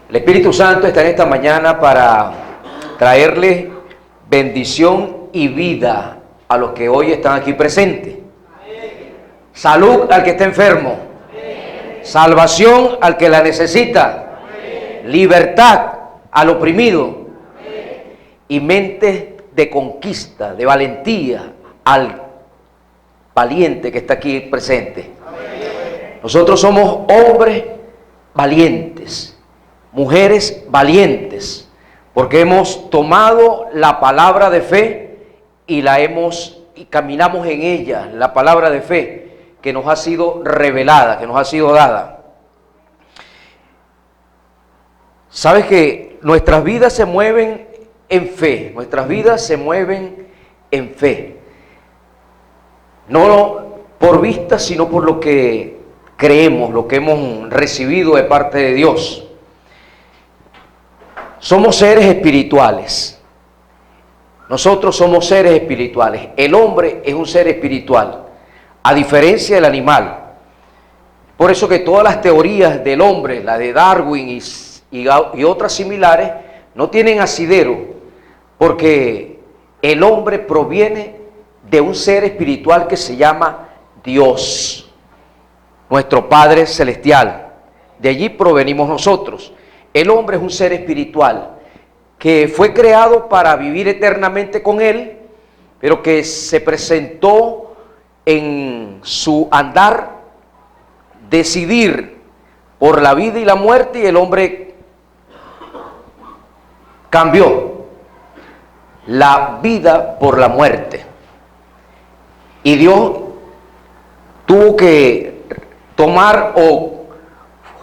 El Espíritu Santo está en esta mañana para traerle bendición y vida a los que hoy están aquí presentes. Salud al que está enfermo. Salvación al que la necesita. Libertad al oprimido. Y mente de conquista, de valentía al valiente que está aquí presente. Nosotros somos hombres valientes, mujeres valientes, porque hemos tomado la palabra de fe y caminamos en ella, la palabra de fe que nos ha sido revelada, que nos ha sido dada. Sabes que nuestras vidas se mueven en fe, nuestras vidas se mueven en fe, no por vista, sino por lo que creemos, lo que hemos recibido de parte de Dios. Somos seres espirituales. Nosotros somos seres espirituales. El hombre es un ser espiritual, a diferencia del animal. Por eso que todas las teorías del hombre, la de Darwin y otras similares, no tienen asidero, porque el hombre proviene de un ser espiritual que se llama Dios, nuestro Padre Celestial. De allí provenimos nosotros. El hombre es un ser espiritual que fue creado para vivir eternamente con Él, pero que se presentó en su andar decidir por la vida y la muerte, y el hombre cambió la vida por la muerte. Y Dios tuvo que tomar o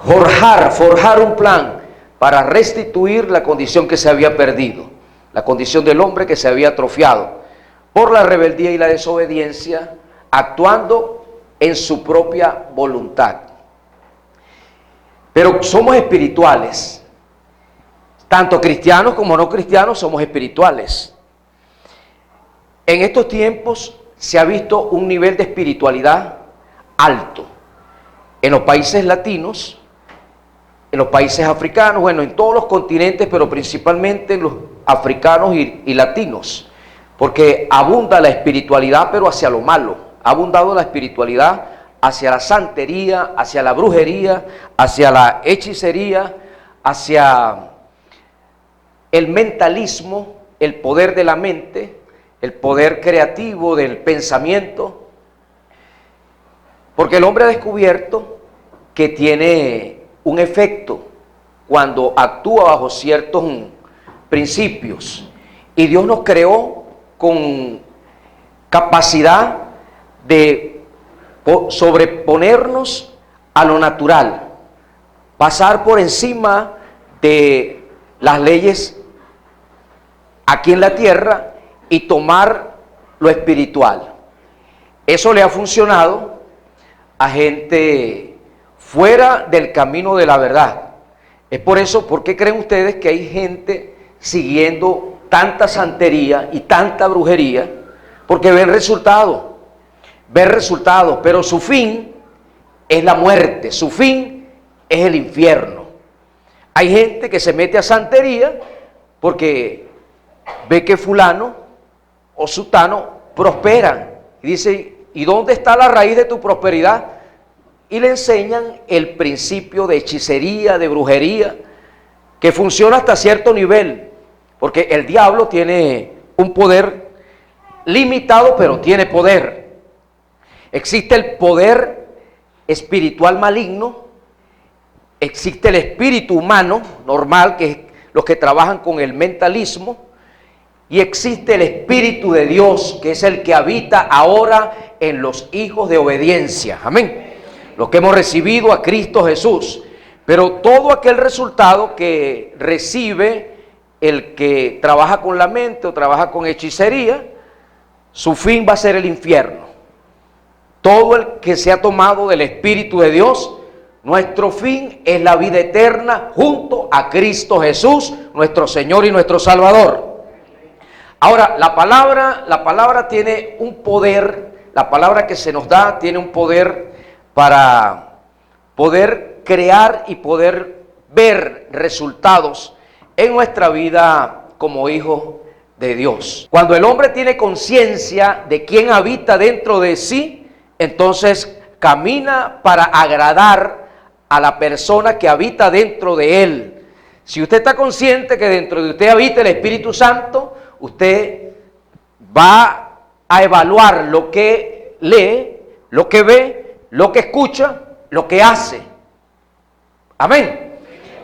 forjar un plan para restituir la condición que se había perdido, la condición del hombre que se había atrofiado por la rebeldía y la desobediencia, actuando en su propia voluntad. Pero somos espirituales, tanto cristianos como no cristianos somos espirituales. En estos tiempos se ha visto un nivel de espiritualidad alto en los países latinos, en los países africanos, bueno, en todos los continentes, pero principalmente en los africanos y latinos, porque abunda la espiritualidad, pero hacia lo malo. Ha abundado la espiritualidad hacia la santería, hacia la brujería, hacia la hechicería, hacia el mentalismo, el poder de la mente, el poder creativo del pensamiento, porque el hombre ha descubierto que tiene un efecto cuando actúa bajo ciertos principios, y Dios nos creó con capacidad de sobreponernos a lo natural, pasar por encima de las leyes aquí en la tierra y tomar lo espiritual. Eso le ha funcionado a gente fuera del camino de la verdad. Es por eso, ¿por qué creen ustedes que hay gente siguiendo tanta santería y tanta brujería? Porque ven resultados, pero su fin es la muerte, su fin es el infierno. Hay gente que se mete a santería porque ve que fulano o sutano prosperan, y dice: ¿y dónde está la raíz de tu prosperidad? Y le enseñan el principio de hechicería, de brujería, que funciona hasta cierto nivel, porque el diablo tiene un poder limitado, pero tiene poder. Existe el poder espiritual maligno, existe el espíritu humano normal, que es los que trabajan con el mentalismo, y existe el Espíritu de Dios, que es el que habita ahora en los hijos de obediencia. Amén. Los que hemos recibido a Cristo Jesús. Pero todo aquel resultado que recibe el que trabaja con la mente o trabaja con hechicería, su fin va a ser el infierno. Todo el que se ha tomado del Espíritu de Dios, nuestro fin es la vida eterna junto a Cristo Jesús, nuestro Señor y nuestro Salvador. Ahora, la palabra tiene un poder, la palabra que se nos da tiene un poder para poder crear y poder ver resultados en nuestra vida como hijos de Dios. Cuando el hombre tiene conciencia de quién habita dentro de sí, entonces camina para agradar a la persona que habita dentro de él. Si usted está consciente que dentro de usted habita el Espíritu Santo, usted va a evaluar lo que lee, lo que ve, lo que escucha, lo que hace. Amén.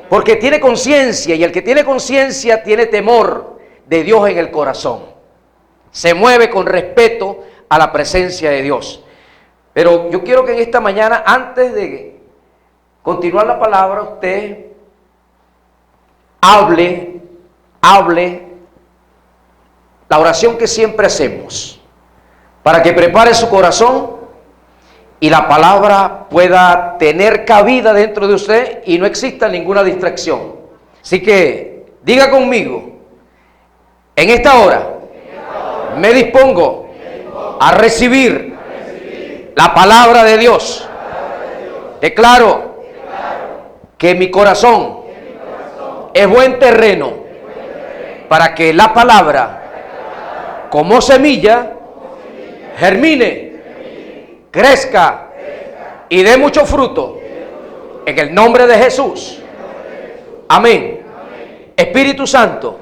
Porque tiene conciencia, y el que tiene conciencia tiene temor de Dios en el corazón. Se mueve con respeto a la presencia de Dios. Pero yo quiero que en esta mañana, antes de continuar la palabra, usted hable la oración que siempre hacemos, para que prepare su corazón y la palabra pueda tener cabida dentro de usted y no exista ninguna distracción. Así que diga conmigo: en esta hora me dispongo a recibir la palabra de Dios. Declaro que mi corazón es buen terreno para que la palabra, como semilla, germine, crezca y dé mucho fruto. En el nombre de Jesús. Amén. Espíritu Santo,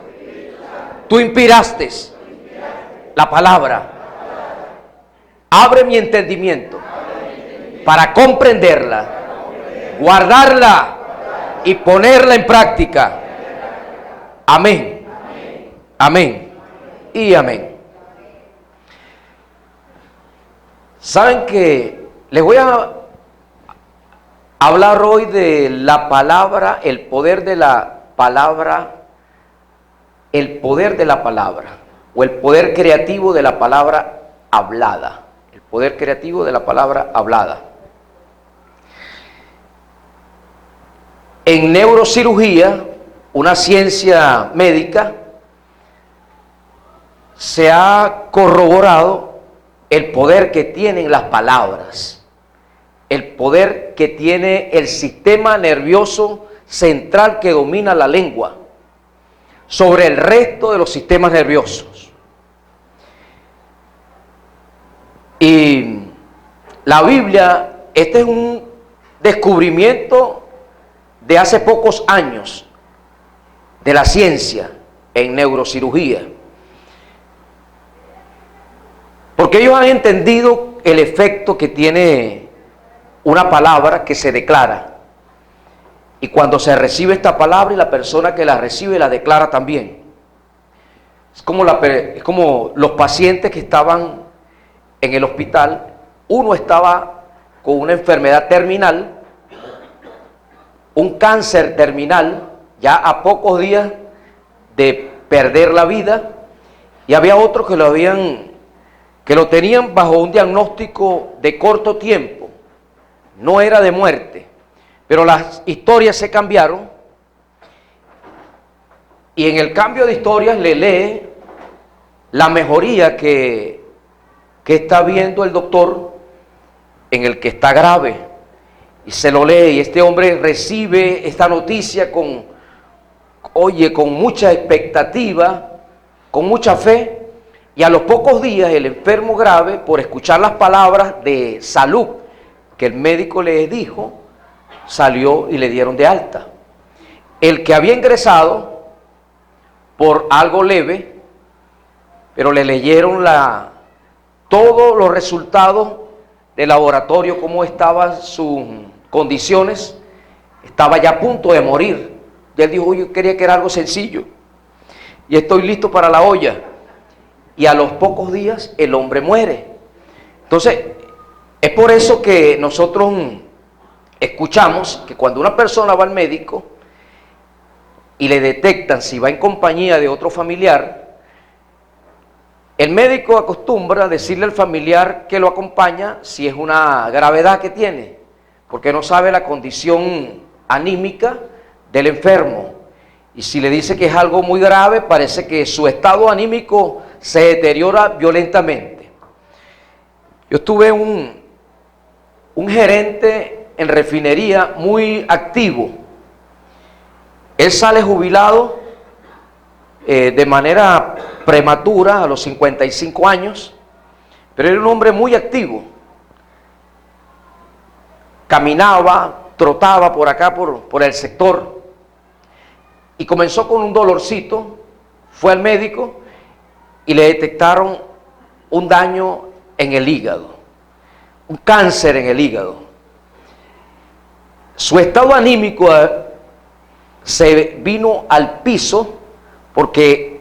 tú inspiraste la palabra. Abre mi entendimiento para comprenderla, guardarla y ponerla en práctica. Amén. Amén. Y amén. Saben que les voy a hablar hoy de la palabra, el poder de la palabra, el poder de la palabra, o el poder creativo de la palabra hablada. El poder creativo de la palabra hablada. En neurocirugía, una ciencia médica, se ha corroborado el poder que tienen las palabras, el poder que tiene el sistema nervioso central que domina la lengua sobre el resto de los sistemas nerviosos. Y la Biblia, este es un descubrimiento de hace pocos años de la ciencia en neurocirugía, porque ellos han entendido el efecto que tiene una palabra que se declara, y cuando se recibe esta palabra y la persona que la recibe la declara también. Es como los pacientes que estaban en el hospital. Uno estaba con una enfermedad terminal, un cáncer terminal, ya a pocos días de perder la vida, y había otro que lo tenían bajo un diagnóstico de corto tiempo, no era de muerte, pero las historias se cambiaron, y en el cambio de historias le lee la mejoría que está viendo el doctor en el que está grave, y se lo lee, y este hombre recibe esta noticia con mucha expectativa, con mucha fe. Y a los pocos días el enfermo grave, por escuchar las palabras de salud que el médico le dijo, salió y le dieron de alta. El que había ingresado por algo leve, pero le leyeron todos los resultados del laboratorio, cómo estaban sus condiciones, estaba ya a punto de morir. Y él dijo: yo quería que era algo sencillo y estoy listo para la olla. Y a los pocos días el hombre muere. Entonces, es por eso que nosotros escuchamos que cuando una persona va al médico y le detectan si va en compañía de otro familiar, el médico acostumbra a decirle al familiar que lo acompaña si es una gravedad que tiene, porque no sabe la condición anímica del enfermo. Y si le dice que es algo muy grave, parece que su estado anímico se deteriora violentamente. Yo tuve un gerente en refinería muy activo, Él sale jubilado de manera prematura a los 55 años, pero era un hombre muy activo. Caminaba, trotaba por acá, por el sector, y comenzó con un dolorcito. Fue al médico y le detectaron un daño en el hígado, un cáncer en el hígado. Su estado anímico se vino al piso porque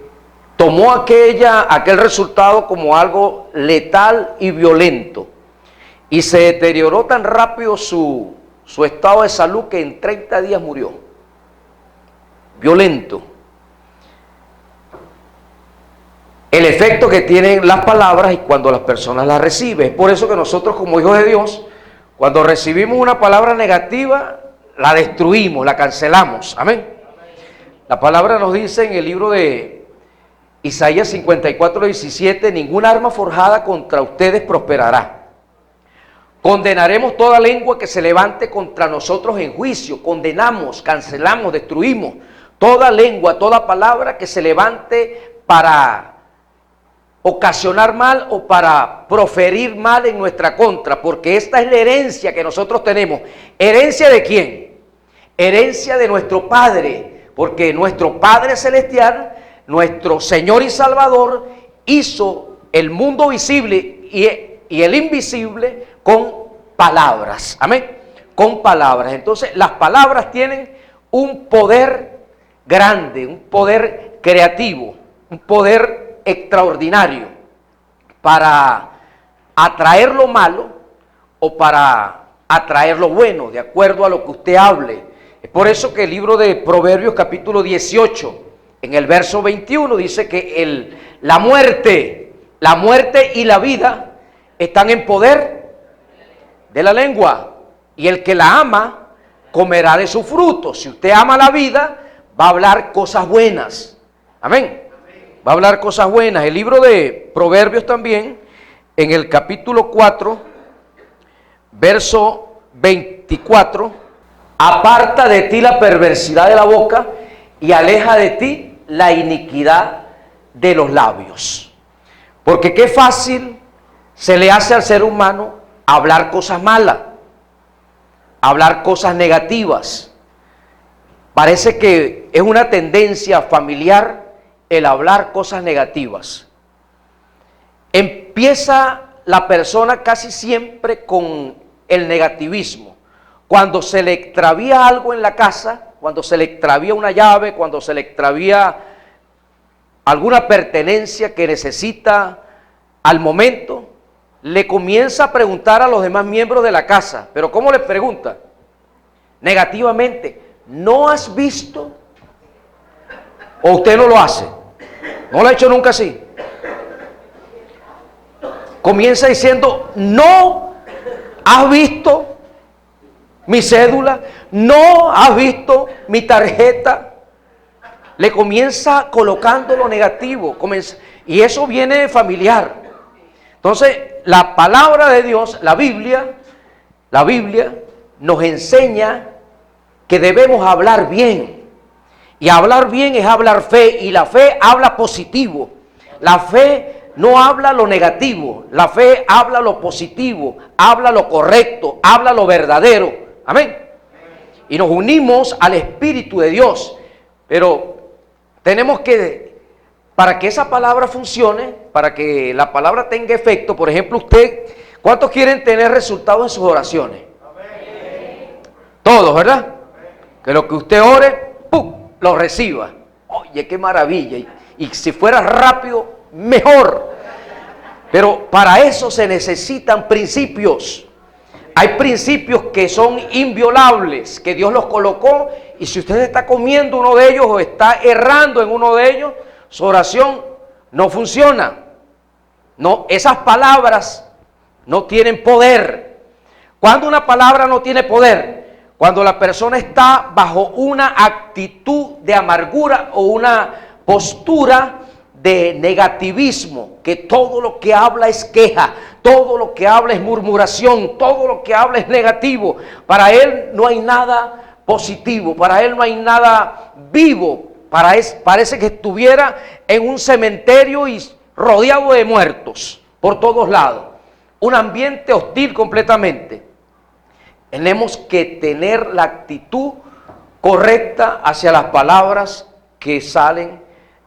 tomó aquel resultado como algo letal y violento, y se deterioró tan rápido su estado de salud que en 30 días murió. Violento. El efecto que tienen las palabras y cuando las personas las reciben. Es por eso que nosotros, como hijos de Dios, cuando recibimos una palabra negativa, la destruimos, la cancelamos. Amén. La palabra nos dice en el libro de Isaías 54:17: ninguna arma forjada contra ustedes prosperará. Condenaremos toda lengua que se levante contra nosotros en juicio. Condenamos, cancelamos, destruimos toda lengua, toda palabra que se levante para ocasionar mal o para proferir mal en nuestra contra, porque esta es la herencia que nosotros tenemos. ¿Herencia de quién? Herencia de nuestro Padre, porque nuestro Padre Celestial, nuestro Señor y Salvador, hizo el mundo visible y el invisible con palabras. Amén. Con palabras. Entonces, las palabras tienen un poder grande, un poder creativo, un poder extraordinario para atraer lo malo o para atraer lo bueno, de acuerdo a lo que usted hable. Es por eso que el libro de Proverbios capítulo 18, en el verso 21, dice que la muerte y la vida están en poder de la lengua, y el que la ama comerá de su fruto. Si usted ama la vida, va a hablar cosas buenas. Amén. Va a hablar cosas buenas. El libro de Proverbios también, en el capítulo 4, verso 24, aparta de ti la perversidad de la boca y aleja de ti la iniquidad de los labios. Porque qué fácil se le hace al ser humano hablar cosas malas, hablar cosas negativas. Parece que es una tendencia familiar el hablar cosas negativas. Empieza la persona casi siempre con el negativismo. Cuando se le extravía algo en la casa, cuando se le extravía una llave, cuando se le extravía alguna pertenencia que necesita al momento, le comienza a preguntar a los demás miembros de la casa. ¿Pero cómo le pregunta? Negativamente. ¿No has visto? ¿O usted no lo hace? ¿No lo ha hecho nunca así? Comienza diciendo: ¿no has visto mi cédula? ¿No has visto mi tarjeta? Le comienza colocando lo negativo. Y eso viene familiar. Entonces, la palabra de Dios, la Biblia nos enseña que debemos hablar bien. Y hablar bien es hablar fe, y la fe habla positivo. La fe no habla lo negativo, la fe habla lo positivo, habla lo correcto, habla lo verdadero. Amén. Y nos unimos al Espíritu de Dios. Pero tenemos que, para que esa palabra funcione, para que la palabra tenga efecto, por ejemplo, usted, ¿cuántos quieren tener resultados en sus oraciones? Todos, ¿verdad? Que lo que usted ore, ¡pum!, lo reciba. Oye, qué maravilla. Y si fuera rápido, mejor. Pero para eso se necesitan principios. Hay principios que son inviolables, que Dios los colocó, y si usted está comiendo uno de ellos o está errando en uno de ellos, su oración no funciona. No, esas palabras no tienen poder. ¿Cuándo una palabra no tiene poder? Cuando la persona está bajo una actitud de amargura o una postura de negativismo, que todo lo que habla es queja, todo lo que habla es murmuración, todo lo que habla es negativo. Para él no hay nada positivo, para él no hay nada vivo, parece que estuviera en un cementerio y rodeado de muertos por todos lados, un ambiente hostil completamente. Tenemos que tener la actitud correcta hacia las palabras que salen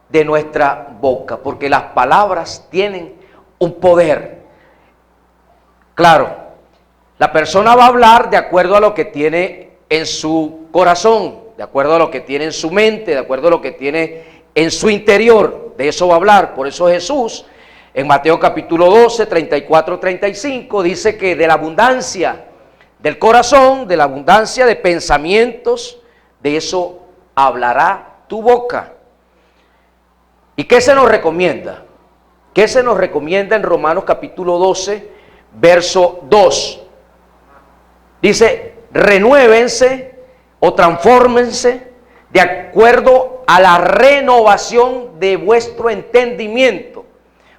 de nuestra boca, porque las palabras tienen un poder. Claro, la persona va a hablar de acuerdo a lo que tiene en su corazón, de acuerdo a lo que tiene en su mente, de acuerdo a lo que tiene en su interior. De eso va a hablar. Por eso Jesús en Mateo capítulo 12, 34, 35 dice que de la abundancia del corazón, de la abundancia de pensamientos, de eso hablará tu boca. ¿Y qué se nos recomienda? ¿Qué se nos recomienda en Romanos capítulo 12, verso 2? Dice, renuévense o transfórmense de acuerdo a la renovación de vuestro entendimiento,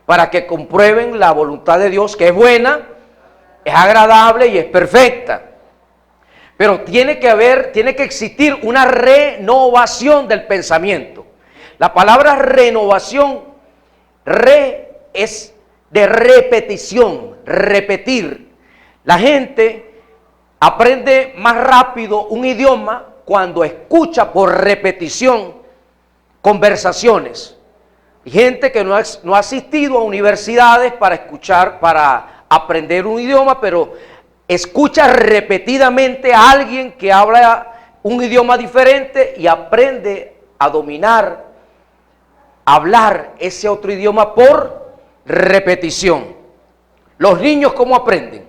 para que comprueben la voluntad de Dios, que es buena, es agradable y es perfecta. Pero tiene que existir una renovación del pensamiento. La palabra renovación, es de repetición, repetir. La gente aprende más rápido un idioma cuando escucha por repetición conversaciones. Hay gente que no ha asistido a universidades para escuchar, para aprender un idioma, pero escucha repetidamente a alguien que habla un idioma diferente y aprende a dominar, a hablar ese otro idioma por repetición. Los niños, ¿cómo aprenden?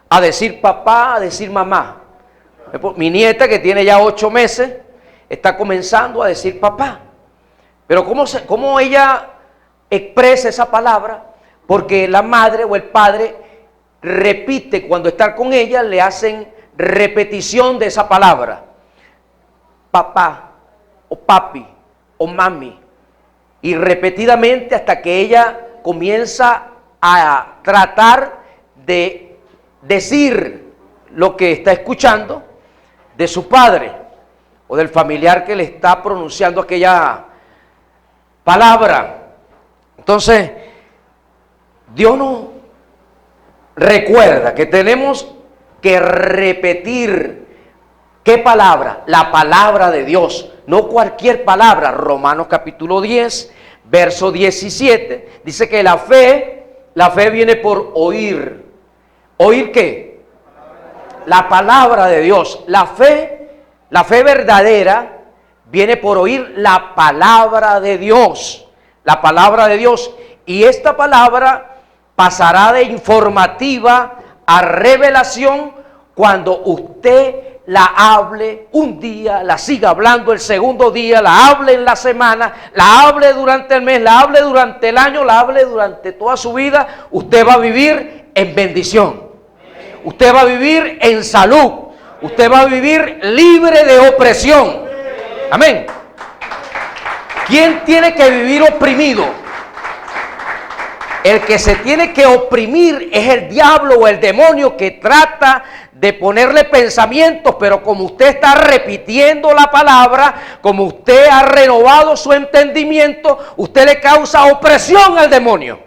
A decir papá, a decir mamá. Mi nieta, que tiene ya 8 meses, está comenzando a decir papá. Pero ¿cómo ella expresa esa palabra? Porque la madre o el padre repite, cuando está con ella, le hacen repetición de esa palabra. Papá, o papi, o mami. Y repetidamente hasta que ella comienza a tratar de decir lo que está escuchando de su padre o del familiar que le está pronunciando aquella palabra. Entonces, Dios nos recuerda que tenemos que repetir. ¿Qué palabra? La palabra de Dios, no cualquier palabra. Romanos capítulo 10, verso 17, dice que la fe viene por oír. ¿Oír qué? La palabra de Dios. La fe verdadera viene por oír la palabra de Dios. La palabra de Dios. Y esta palabra pasará de informativa a revelación cuando usted la hable un día, la siga hablando el segundo día, la hable en la semana, la hable durante el mes, la hable durante el año, la hable durante toda su vida. Usted va a vivir en bendición. Usted va a vivir en salud. Usted va a vivir libre de opresión. Amén. ¿Quién tiene que vivir oprimido? El que se tiene que oprimir es el diablo o el demonio, que trata de ponerle pensamientos, pero como usted está repitiendo la palabra, como usted ha renovado su entendimiento, usted le causa opresión al demonio.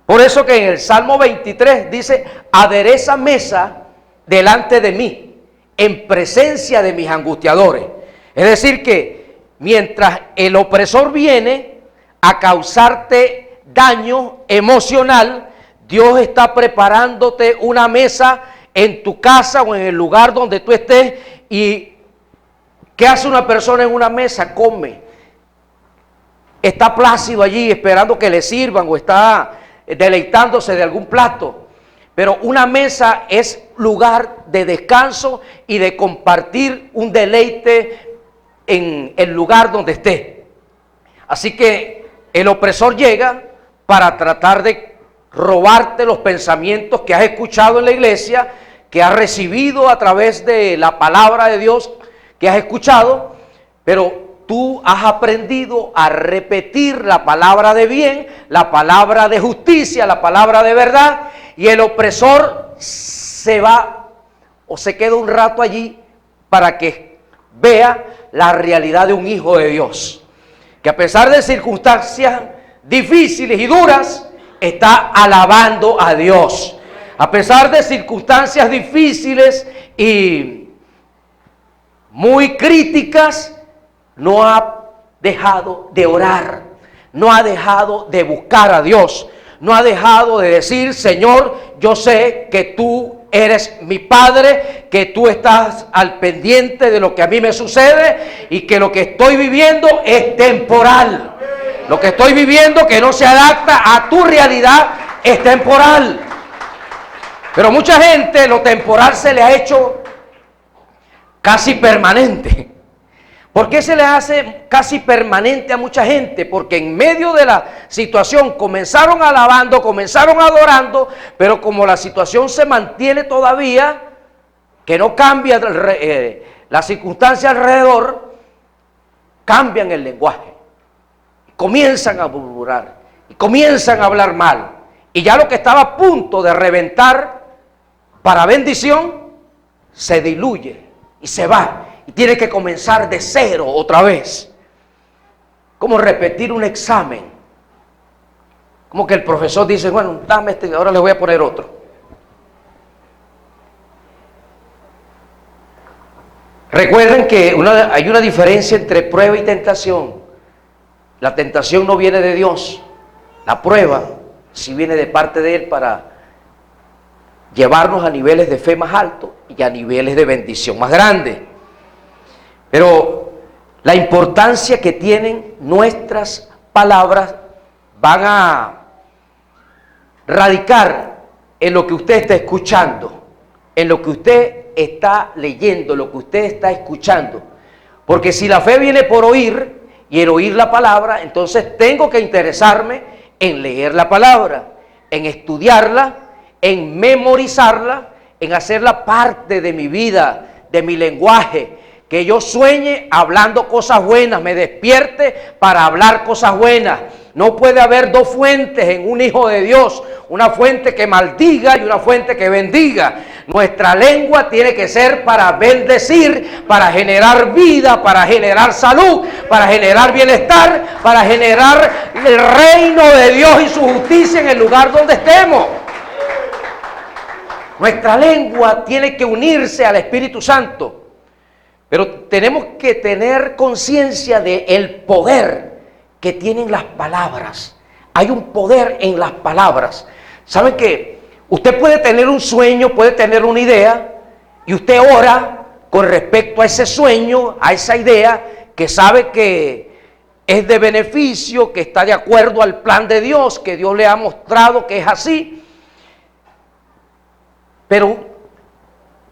Por eso que en el Salmo 23 dice, adereza mesa delante de mí, en presencia de mis angustiadores. Es decir que mientras el opresor viene a causarte daño emocional, Dios está preparándote una mesa en tu casa o en el lugar donde tú estés. ¿Y qué hace una persona en una mesa? Come. Está plácido allí esperando que le sirvan o está deleitándose de algún plato. Pero una mesa es lugar de descanso y de compartir un deleite en el lugar donde esté. Así que el opresor llega para tratar de robarte los pensamientos que has escuchado en la iglesia, que has recibido a través de la palabra de Dios que has escuchado, pero tú has aprendido a repetir la palabra de bien, la palabra de justicia, la palabra de verdad, y el opresor se va o se queda un rato allí para que vea la realidad de un hijo de Dios, que a pesar de circunstancias difíciles y duras, está alabando a Dios. A pesar de circunstancias difíciles y muy críticas, no ha dejado de orar, no ha dejado de buscar a Dios, no ha dejado de decir: Señor, yo sé que tú eres mi Padre, que tú estás al pendiente de lo que a mí me sucede y que lo que estoy viviendo es temporal. Lo que estoy viviendo, que no se adapta a tu realidad, es temporal. Pero mucha gente, lo temporal se le ha hecho casi permanente. ¿Por qué se le hace casi permanente a mucha gente? Porque en medio de la situación comenzaron alabando, comenzaron adorando, pero como la situación se mantiene todavía, que no cambia la circunstancia alrededor, cambian el lenguaje. Comienzan a murmurar y comienzan a hablar mal. Y ya lo que estaba a punto de reventar para bendición, se diluye y se va. Y tiene que comenzar de cero otra vez. Como repetir un examen. Como que el profesor dice: bueno, dame este, ahora le voy a poner otro. Recuerden que hay una diferencia entre prueba y tentación. La tentación no viene de Dios. La prueba sí viene de parte de Él para llevarnos a niveles de fe más altos y a niveles de bendición más grandes. Pero la importancia que tienen nuestras palabras van a radicar en lo que usted está escuchando, en lo que usted está leyendo, lo que usted está escuchando. Porque si la fe viene por oír y el oír la palabra, entonces tengo que interesarme en leer la palabra, en estudiarla, en memorizarla, en hacerla parte de mi vida, de mi lenguaje. Que yo sueñe hablando cosas buenas, me despierte para hablar cosas buenas. No puede haber dos fuentes en un hijo de Dios, una fuente que maldiga y una fuente que bendiga. Nuestra lengua tiene que ser para bendecir, para generar vida, para generar salud, para generar bienestar, para generar el reino de Dios y su justicia en el lugar donde estemos. Nuestra lengua tiene que unirse al Espíritu Santo. Pero tenemos que tener conciencia del poder que tienen las palabras. Hay un poder en las palabras. ¿Saben qué? Usted puede tener un sueño, puede tener una idea, y usted ora con respecto a ese sueño, a esa idea, que sabe que es de beneficio, que está de acuerdo al plan de Dios, que Dios le ha mostrado que es así. Pero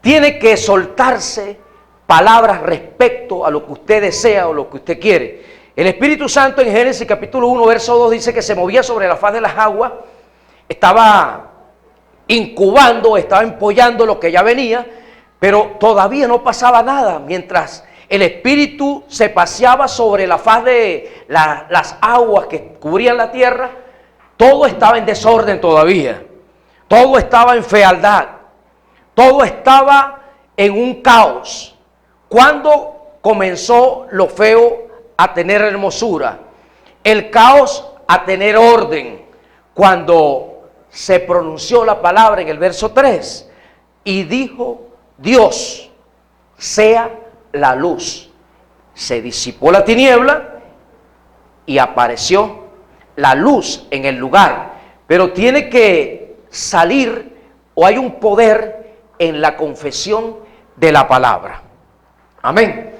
tiene que soltarse palabras respecto a lo que usted desea o lo que usted quiere. El Espíritu Santo en Génesis capítulo 1 verso 2 dice que se movía sobre la faz de las aguas, estaba incubando, estaba empollando lo que ya venía, pero todavía no pasaba nada. Mientras el Espíritu se paseaba sobre la faz de las aguas que cubrían la tierra, todo estaba en desorden todavía, todo estaba en fealdad, todo estaba en un caos. ¿Cuándo comenzó lo feo a tener hermosura? El caos a tener orden. Cuando se pronunció la palabra en el verso 3. Y dijo Dios: sea la luz. Se disipó la tiniebla y apareció la luz en el lugar. Pero tiene que salir, o hay un poder en la confesión de la palabra. Amén.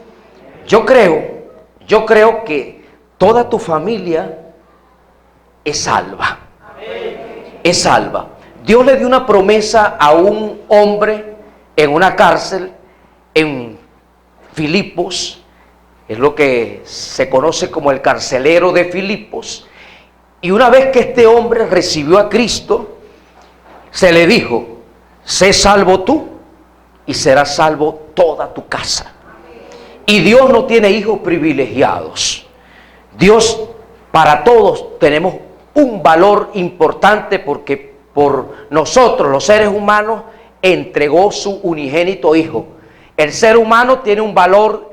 Yo creo que toda tu familia es salva. Es salva. Dios le dio una promesa a un hombre en una cárcel en Filipos. Es lo que se conoce como el carcelero de Filipos. Y una vez que este hombre recibió a Cristo, se le dijo: sé salvo tú y será salvo toda tu casa. Y Dios no tiene hijos privilegiados. Dios, para todos tenemos un valor importante, porque por nosotros los seres humanos entregó su unigénito Hijo. El ser humano tiene un valor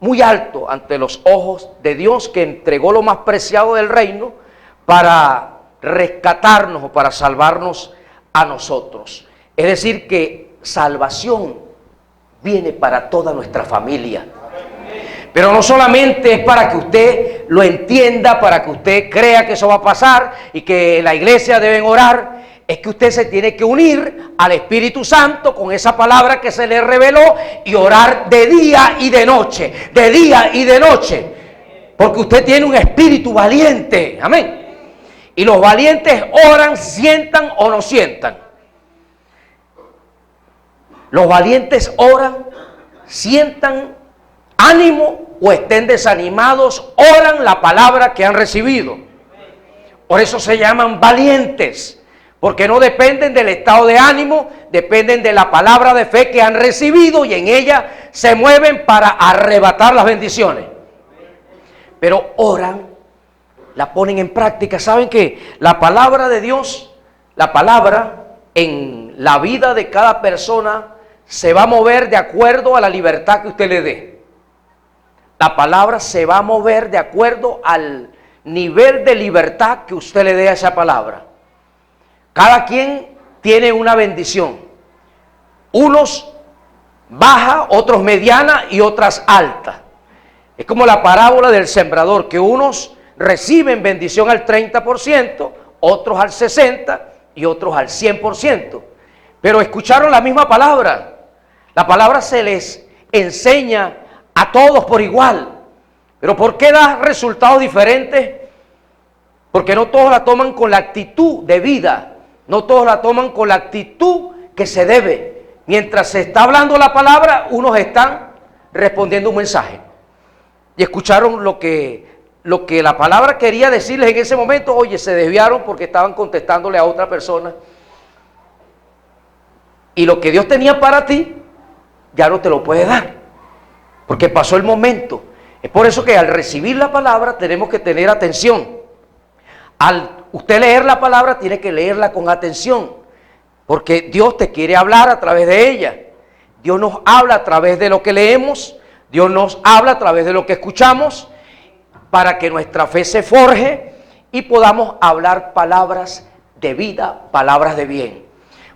muy alto ante los ojos de Dios, que entregó lo más preciado del reino para rescatarnos o para salvarnos a nosotros. Es decir, que salvación viene para toda nuestra familia. Pero no solamente es para que usted lo entienda, para que usted crea que eso va a pasar y que la iglesia deben orar. Es que usted se tiene que unir al Espíritu Santo con esa palabra que se le reveló y orar de día y de noche, de día y de noche. Porque usted tiene un espíritu valiente, amén. Y los valientes oran, sientan o no sientan. Los valientes oran, sientan ánimo o estén desanimados, oran la palabra que han recibido. Por eso se llaman valientes. Porque no dependen del estado de ánimo, dependen de la palabra de fe que han recibido y en ella se mueven para arrebatar las bendiciones. Pero oran, la ponen en práctica. ¿Saben que la palabra de Dios, la palabra en la vida de cada persona se va a mover de acuerdo a la libertad que usted le dé? La palabra se va a mover de acuerdo al nivel de libertad que usted le dé a esa palabra. Cada quien tiene una bendición. Unos baja, otros mediana y otras alta. Es como la parábola del sembrador, que unos reciben bendición al 30%, otros al 60% y otros al 100%. Pero escucharon la misma palabra. La palabra se les enseña a todos por igual. Pero ¿por qué da resultados diferentes? Porque no todos la toman con la actitud de vida. No todos la toman con la actitud que se debe. Mientras se está hablando la palabra, unos están respondiendo un mensaje. Y escucharon lo que la palabra quería decirles en ese momento. Oye, se desviaron porque estaban contestándole a otra persona. Y lo que Dios tenía para ti, ya no te lo puede dar. Porque pasó el momento. Es por eso que al recibir la palabra tenemos que tener atención. Al usted leer la palabra, tiene que leerla con atención, porque Dios te quiere hablar a través de ella. Dios nos habla a través de lo que leemos, Dios nos habla a través de lo que escuchamos, para que nuestra fe se forje y podamos hablar palabras de vida, palabras de bien.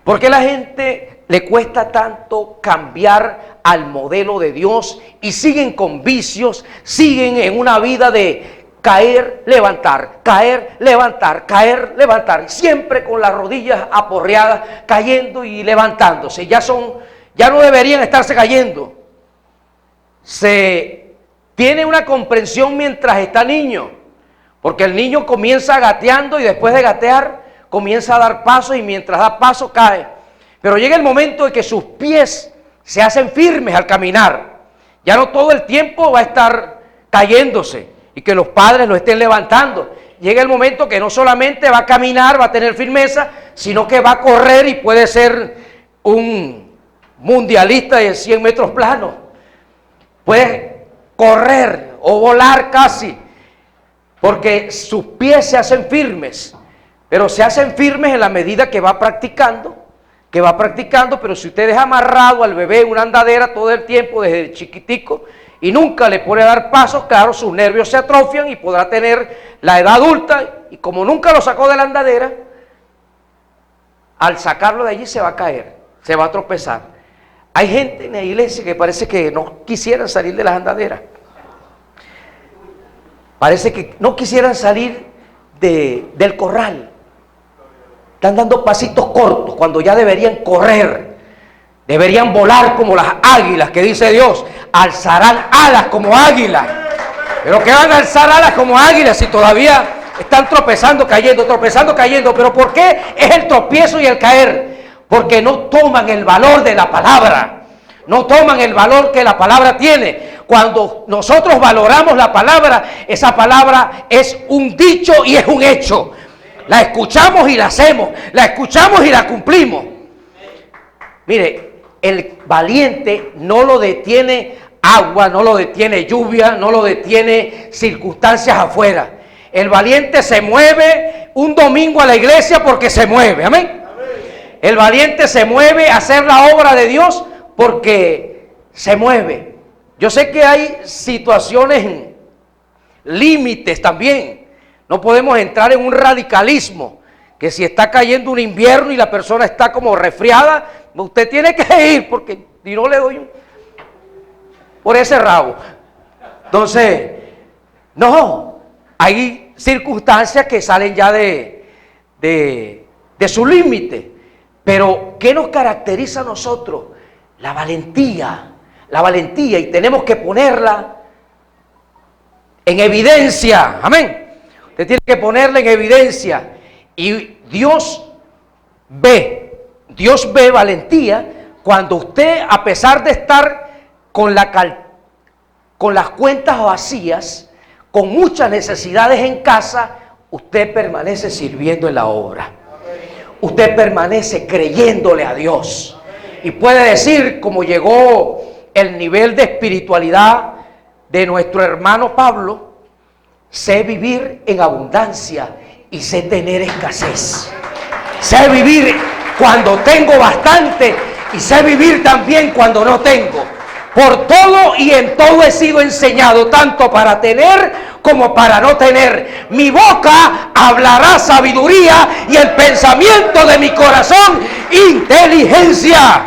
¿Por qué a la gente le cuesta tanto cambiar al modelo de Dios y siguen con vicios, siguen en una vida de caer, levantar, caer, levantar, caer, levantar, siempre con las rodillas aporreadas, cayendo y levantándose? Ya no deberían estarse cayendo. Se tiene una comprensión mientras está niño, porque el niño comienza gateando y después de gatear comienza a dar pasos y mientras da pasos cae. Pero llega el momento de que sus pies se hacen firmes al caminar. Ya no todo el tiempo va a estar cayéndose y que los padres lo estén levantando. Llega el momento que no solamente va a caminar, va a tener firmeza, sino que va a correr y puede ser un mundialista de 100 metros planos. Puede correr o volar casi, porque sus pies se hacen firmes. Pero se hacen firmes en la medida que va practicando, pero si usted deja amarrado al bebé en una andadera todo el tiempo desde chiquitico, y nunca le pone a dar pasos, claro, sus nervios se atrofian y podrá tener la edad adulta, y como nunca lo sacó de la andadera, al sacarlo de allí se va a caer, se va a tropezar. Hay gente en la iglesia que parece que no quisieran salir de las andaderas. Parece que no quisieran salir del corral. Están dando pasitos cortos cuando ya deberían correr. Deberían volar como las águilas, que dice Dios, alzarán alas como águilas. Pero ¿qué van a alzar alas como águilas si todavía están tropezando, cayendo? ¿Pero por qué es el tropiezo y el caer? Porque no toman el valor de la palabra, no toman el valor que la palabra tiene. Cuando nosotros valoramos la palabra, esa palabra es un dicho y es un hecho. La escuchamos y la hacemos, la escuchamos y la cumplimos. Mire, el valiente no lo detiene agua, no lo detiene lluvia, no lo detiene circunstancias afuera. El valiente se mueve un domingo a la iglesia porque se mueve, amén. El valiente se mueve a hacer la obra de Dios porque se mueve. Yo sé que hay situaciones límites también. No podemos entrar en un radicalismo, que si está cayendo un invierno y la persona está como resfriada, usted tiene que ir, porque si no le doy por ese rabo. Entonces, no, hay circunstancias que salen ya de su límite. Pero, ¿qué nos caracteriza a nosotros? La valentía, y tenemos que ponerla en evidencia. Amén. Usted tiene que ponerla en evidencia. Y Dios ve valentía cuando usted, a pesar de estar con las cuentas vacías, con muchas necesidades en casa, usted permanece sirviendo en la obra. Usted permanece creyéndole a Dios. Y puede decir, como llegó el nivel de espiritualidad de nuestro hermano Pablo: sé vivir en abundancia y sé tener escasez. Sé vivir cuando tengo bastante y sé vivir también cuando no tengo. Por todo y en todo he sido enseñado, tanto para tener como para no tener. Mi boca hablará sabiduría y el pensamiento de mi corazón inteligencia.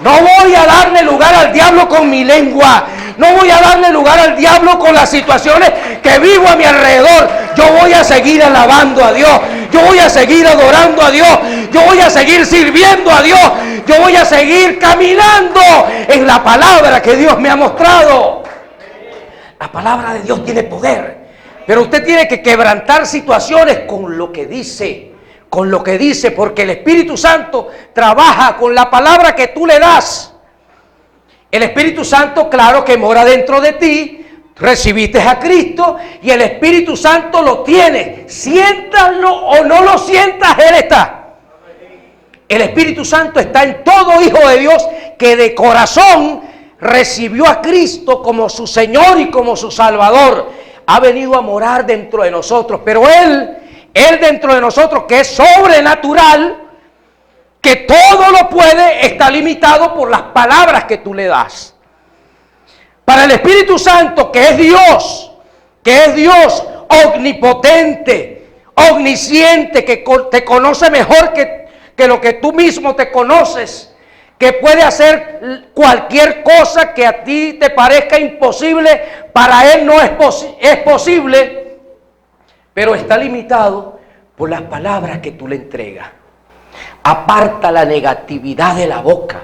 No voy a darle lugar al diablo con mi lengua. No voy a darle lugar al diablo con las situaciones que vivo a mi alrededor. Yo voy a seguir alabando a Dios. Yo voy a seguir adorando a Dios. Yo voy a seguir sirviendo a Dios. Yo voy a seguir caminando en la palabra que Dios me ha mostrado. La palabra de Dios tiene poder. Pero usted tiene que quebrantar situaciones con lo que dice. Con lo que dice, porque el Espíritu Santo trabaja con la palabra que tú le das. El Espíritu Santo, claro que mora dentro de ti. Recibiste a Cristo y el Espíritu Santo lo tiene. Siéntalo o no lo sientas, Él está. El Espíritu Santo está en todo hijo de Dios que de corazón recibió a Cristo como su Señor y como su Salvador. Ha venido a morar dentro de nosotros, pero Él dentro de nosotros, que es sobrenatural, que todo lo puede, está limitado por las palabras que tú le das. Para el Espíritu Santo, que es Dios omnipotente, omnisciente, que te conoce mejor que lo que tú mismo te conoces, que puede hacer cualquier cosa que a ti te parezca imposible, para Él no es posible, pero está limitado por las palabras que tú le entregas. Aparta la negatividad de la boca.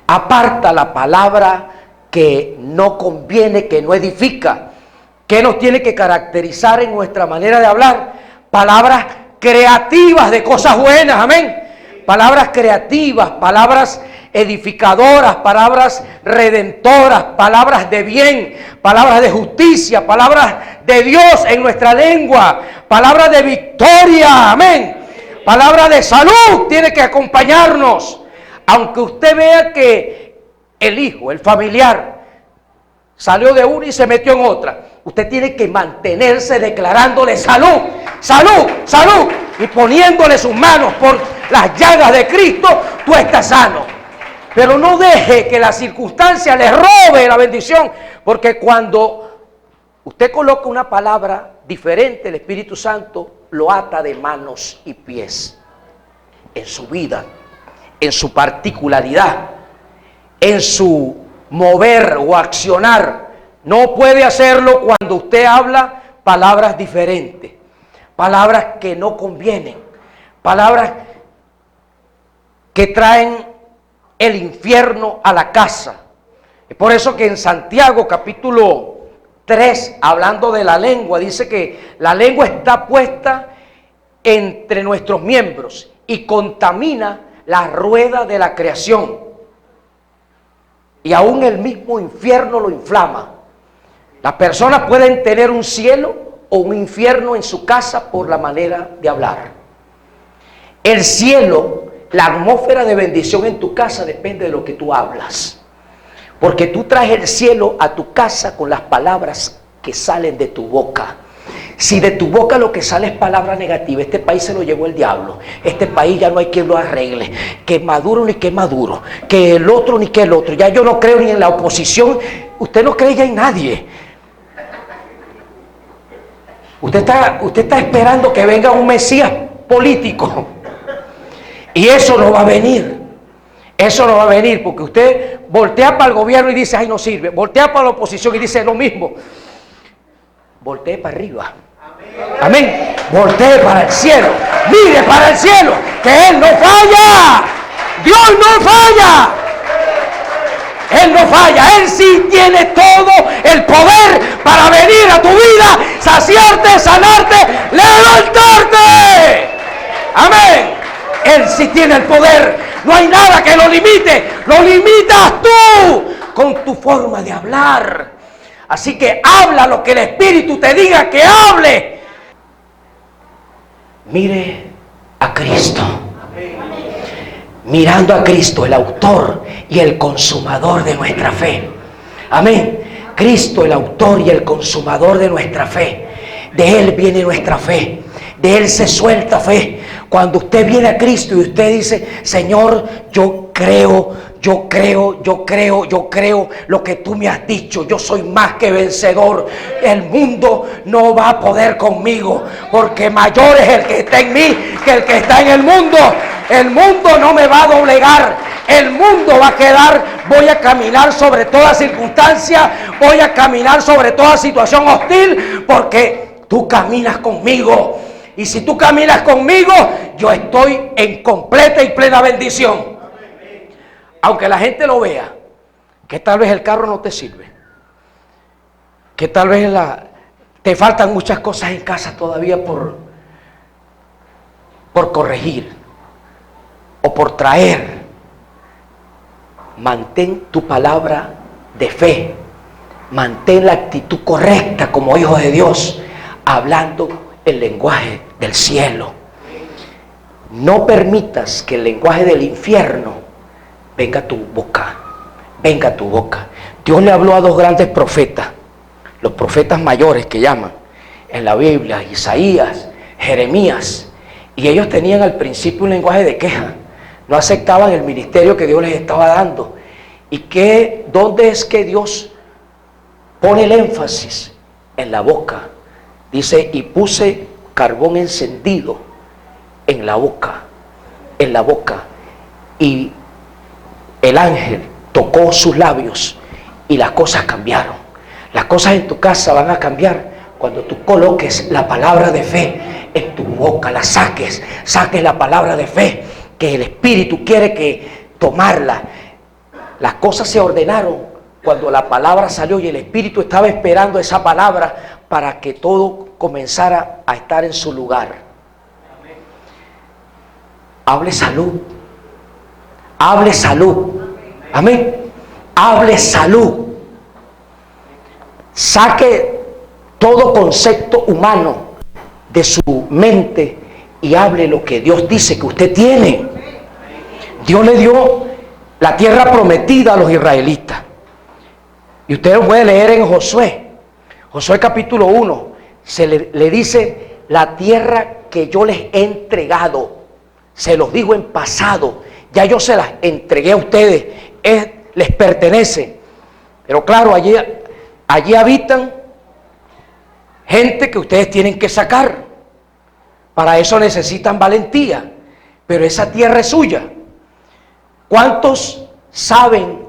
Aparta la palabra que no conviene, que no edifica. ¿Qué nos tiene que caracterizar en nuestra manera de hablar? Palabras creativas de cosas buenas, amén. Palabras creativas, palabras edificadoras, palabras redentoras, palabras de bien, palabras de justicia, palabras de Dios en nuestra lengua, palabras de victoria, amén. Palabra de salud tiene que acompañarnos. Aunque usted vea que el hijo, el familiar, salió de una y se metió en otra, usted tiene que mantenerse declarándole salud, salud, salud, y poniéndole sus manos por las llagas de Cristo, tú estás sano. Pero no deje que la circunstancia le robe la bendición, porque cuando usted coloca una palabra diferente, el Espíritu Santo lo ata de manos y pies en su vida, en su particularidad, en su mover o accionar. No puede hacerlo cuando usted habla palabras diferentes, palabras que no convienen, palabras que traen el infierno a la casa. Es por eso que en Santiago capítulo 3, hablando de la lengua, dice que la lengua está puesta entre nuestros miembros y contamina la rueda de la creación. Y aún el mismo infierno lo inflama. Las personas pueden tener un cielo o un infierno en su casa por la manera de hablar. El cielo, la atmósfera de bendición en tu casa depende de lo que tú hablas. Porque tú traes el cielo a tu casa con las palabras que salen de tu boca. Si de tu boca lo que sale es palabra negativa, este país se lo llevó el diablo, este país ya no hay quien lo arregle, que Maduro ni que Maduro, que el otro ni que el otro, ya yo no creo ni en la oposición, usted no cree ya en nadie. Usted está esperando que venga un Mesías político y eso no va a venir. Eso no va a venir porque usted voltea para el gobierno y dice, ay, no sirve. Voltea para la oposición y dice lo mismo. Voltee para arriba. Amén. Voltee para el cielo. Mire para el cielo, que Él no falla. Dios no falla. Él no falla. Él sí tiene todo el poder para venir a tu vida, saciarte, sanarte, levantarte. Amén. Él sí tiene el poder. No hay nada que lo limite. Lo limitas tú con tu forma de hablar. Así que habla lo que el Espíritu te diga que hable. Mire a Cristo. Mirando a Cristo, el autor y el consumador de nuestra fe. Amén. Cristo, el autor y el consumador de nuestra fe. De Él viene nuestra fe. De Él se suelta fe. Cuando usted viene a Cristo y usted dice, Señor, yo creo lo que tú me has dicho. Yo soy más que vencedor. El mundo no va a poder conmigo, porque mayor es el que está en mí que el que está en el mundo. El mundo no me va a doblegar. El mundo va a quedar. Voy a caminar sobre toda circunstancia. Voy a caminar sobre toda situación hostil, porque tú caminas conmigo. Y si tú caminas conmigo, yo estoy en completa y plena bendición. Aunque la gente lo vea, que tal vez el carro no te sirve, que tal vez te faltan muchas cosas en casa todavía por corregir o por traer. Mantén tu palabra de fe, mantén la actitud correcta como hijo de Dios, hablando el lenguaje del cielo. No permitas que el lenguaje del infierno venga a tu boca, venga a tu boca. Dios le habló a dos grandes profetas, los profetas mayores que llaman en la Biblia, Isaías, Jeremías, y ellos tenían al principio un lenguaje de queja, no aceptaban el ministerio que Dios les estaba dando. ¿Y dónde es que Dios pone el énfasis? En la boca. Dice, y puse carbón encendido en la boca, y el ángel tocó sus labios y las cosas cambiaron. Las cosas en tu casa van a cambiar cuando tú coloques la palabra de fe en tu boca, la saques la palabra de fe, que el Espíritu quiere que tomarla. Las cosas se ordenaron cuando la palabra salió y el Espíritu estaba esperando esa palabra para que todo comenzara a estar en su lugar. Hable salud. Hable salud. Amén. Hable salud. Saque todo concepto humano de su mente y hable lo que Dios dice que usted tiene. Dios le dio la tierra prometida a los israelitas. Y usted lo puede leer en Josué. Josué capítulo 1. Le dice, la tierra que yo les he entregado, se los digo en pasado, ya yo se las entregué a ustedes, les pertenece. Pero claro, allí habitan gente que ustedes tienen que sacar. Para eso necesitan valentía, pero esa tierra es suya. ¿Cuántos saben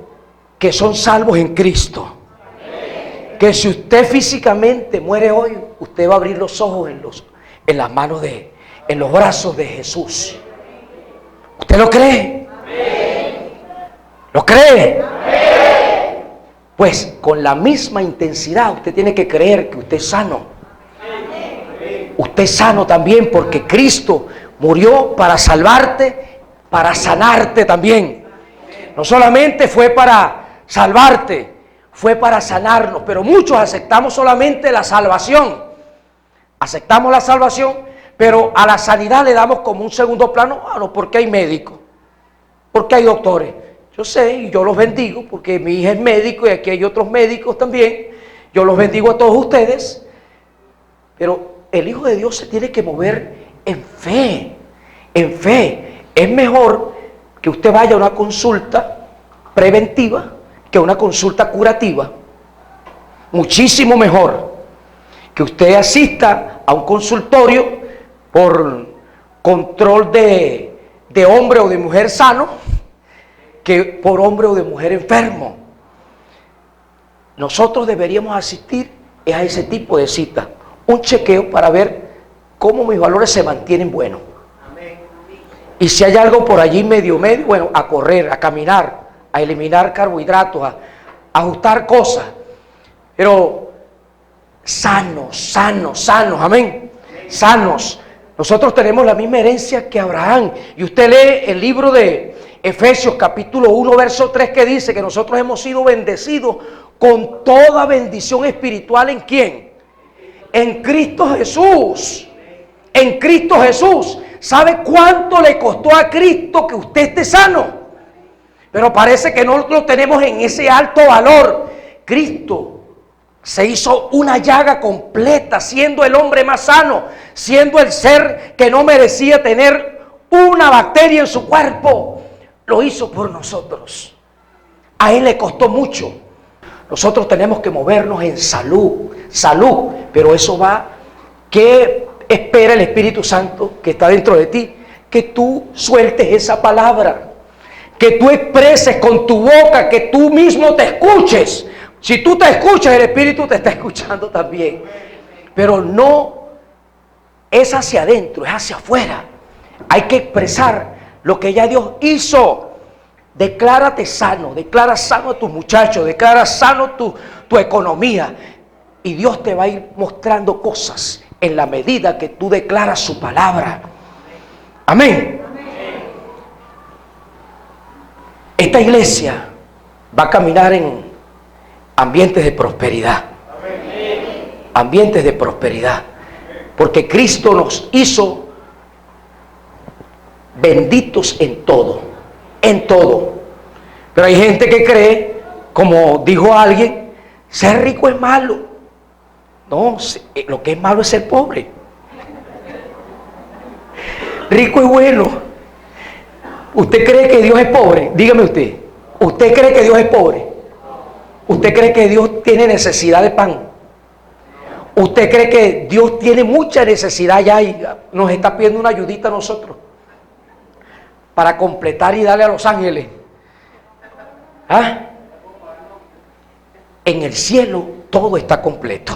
que son salvos en Cristo? Que si usted físicamente muere hoy, usted va a abrir los ojos en las manos en los brazos de Jesús. ¿Usted lo cree? ¿Lo cree? Pues con la misma intensidad usted tiene que creer que usted es sano. Usted es sano también, porque Cristo murió para salvarte, para sanarte también. No solamente fue para salvarte, fue para sanarnos, pero muchos aceptamos solamente la salvación. Aceptamos la salvación, pero a la sanidad le damos como un segundo plano. Bueno, porque hay médicos, porque hay doctores. Yo sé, y yo los bendigo, porque mi hija es médico y aquí hay otros médicos también. Yo los bendigo a todos ustedes. Pero el Hijo de Dios se tiene que mover en fe. En fe. Es mejor que usted vaya a una consulta preventiva que a una consulta curativa. Muchísimo mejor que usted asista a un consultorio por control de hombre o de mujer sano que por hombre o de mujer enfermo. Nosotros deberíamos asistir a ese tipo de cita, un chequeo para ver cómo mis valores se mantienen buenos. Y si hay algo por allí medio, bueno, a correr, a caminar, a eliminar carbohidratos, a ajustar cosas, pero sanos, amén, sanos. Nosotros tenemos la misma herencia que Abraham. Y usted lee el libro de Efesios capítulo 1 verso 3 que dice que nosotros hemos sido bendecidos con toda bendición espiritual. ¿En quién? En Cristo Jesús. En Cristo Jesús. ¿Sabe cuánto le costó a Cristo que usted esté sano? Pero parece que no lo tenemos en ese alto valor. Cristo se hizo una llaga completa, siendo el hombre más sano, siendo el ser que no merecía tener una bacteria en su cuerpo. Lo hizo por nosotros. A Él le costó mucho. Nosotros tenemos que movernos en salud, pero eso va, ¿qué espera el Espíritu Santo que está dentro de ti? Que tú sueltes esa palabra, que tú expreses con tu boca, que tú mismo te escuches. Si tú te escuchas, el Espíritu te está escuchando también. Pero no es hacia adentro, es hacia afuera. Hay que expresar lo que ya Dios hizo. Declárate sano, declara sano a tus muchachos, declara sano tu economía. Y Dios te va a ir mostrando cosas en la medida que tú declaras su palabra. Amén. Esta iglesia va a caminar en ambientes de prosperidad. Ambientes de prosperidad. Porque Cristo nos hizo benditos en todo. En todo. Pero hay gente que cree, como dijo alguien, ser rico es malo. No, lo que es malo es ser pobre. Rico es bueno. ¿Usted cree que Dios es pobre? Dígame usted. ¿Usted cree que Dios es pobre? ¿Usted cree que Dios tiene necesidad de pan? ¿Usted cree que Dios tiene mucha necesidad ya y nos está pidiendo una ayudita a nosotros para completar y darle a los ángeles? ¿Ah? En el cielo todo está completo.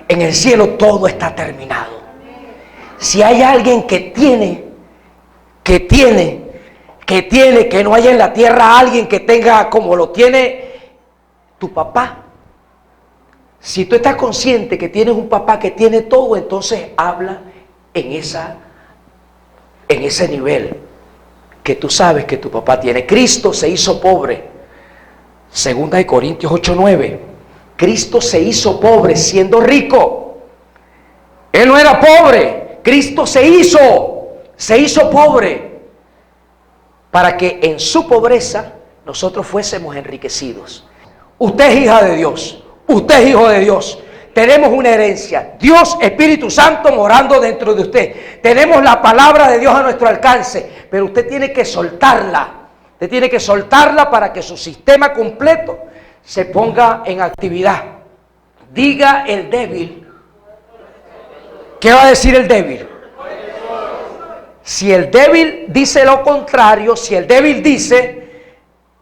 En el cielo todo está terminado. Si hay alguien que no haya en la tierra alguien que tenga como lo tiene tu papá. Si tú estás consciente que tienes un papá que tiene todo, entonces habla en ese nivel que tú sabes que tu papá tiene. Cristo se hizo pobre. Segunda de Corintios 8:9. Cristo se hizo pobre siendo rico. Él no era pobre. Cristo se hizo pobre para que en su pobreza nosotros fuésemos enriquecidos. Usted es hija de Dios. Usted es hijo de Dios. Tenemos una herencia. Dios, Espíritu Santo morando dentro de usted. Tenemos la palabra de Dios a nuestro alcance. Pero usted tiene que soltarla. Usted tiene que soltarla para que su sistema completo se ponga en actividad. Diga el débil. ¿Qué va a decir el débil? Si el débil dice lo contrario, si el débil dice,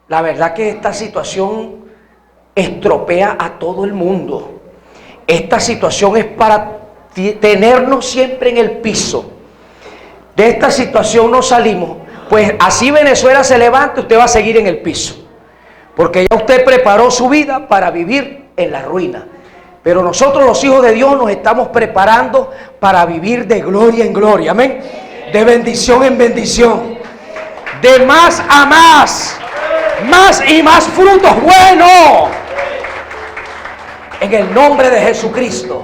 la verdad que esta situación estropea a todo el mundo. Esta situación es para tenernos siempre en el piso. De esta situación no salimos. Pues así Venezuela se levante, usted va a seguir en el piso. Porque ya usted preparó su vida para vivir en la ruina. Pero nosotros los hijos de Dios nos estamos preparando para vivir de gloria en gloria. Amén. De bendición en bendición. De más a más. Más y más frutos buenos. En el nombre de Jesucristo.